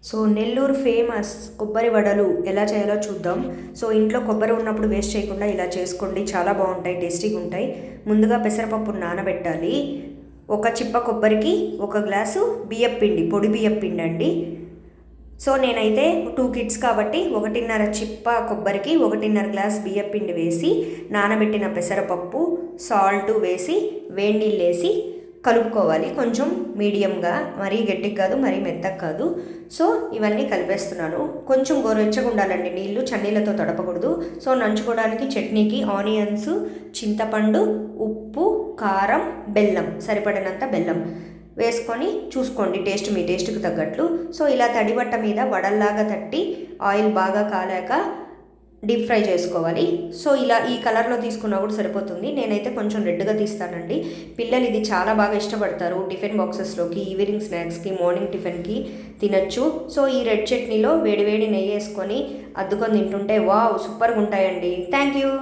So Nellore famous కొబ్బరి వడలు ఎలా చేయాలో చూద్దాం. సో ఇంట్లో కొబ్బరి ఉన్నప్పుడు వేస్ట్ చేయకుండా ఇలా చేసుకోండి, చాలా బాగుంటాయి, టేస్టీగా ఉంటాయి. ముందుగా పెసరపప్పును నానబెట్టాలి. ఒక చిప్ప కొబ్బరికి 1 గ్లాసు బియ్యపిండి, పొడి బియ్యపిండి అండి. సో నేనైతే 2 కిడ్స్ కాబట్టి 1.5 చిప్ప కొబ్బరికి 1.5 గ్లాస్ బియ్యపిండి వేసి నానబెట్టిన పెసరపప్పు, సాల్ట్ వేసి వేడి నీళ్ళు వేసి కలుపుకోవాలి. కొంచెం మీడియంగా, మరీ గట్టిగా కాదు, మరీ మెత్తగా కాదు. సో ఇవన్నీ కలిపేస్తున్నాను. కొంచెం గోరువెచ్చగా ఉండాలండి నీళ్ళు, చన్నీళ్ళతో తడపకూడదు. సో నంచుకోవడానికి చట్నీకి ఆనియన్స్, చింతపండు, ఉప్పు, కారం, బెల్లం, సరిపడినంత బెల్లం వేసుకొని చూసుకోండి, టేస్ట్ మీ టేస్ట్కి తగ్గట్లు. సో ఇలా తడిబట్ట మీద వడల్లాగా తట్టి ఆయిల్ బాగా కాలాక డీప్ ఫ్రై చేసుకోవాలి. సో ఇలా ఈ కలర్లో తీసుకున్నా కూడా సరిపోతుంది. నేనైతే కొంచెం రెడ్గా తీస్తానండి. పిల్లలు ఇది చాలా బాగా ఇష్టపడతారు. టిఫిన్ బాక్సెస్లోకి, ఈవినింగ్ స్నాక్స్కి, మార్నింగ్ టిఫిన్కి తినచ్చు. సో ఈ రెడ్ చట్నీలో వేడివేడి నెయ్యి వేసుకొని అద్దుకొని తింటుంటే వావ్, సూపర్గా ఉంటాయండి. Thank you.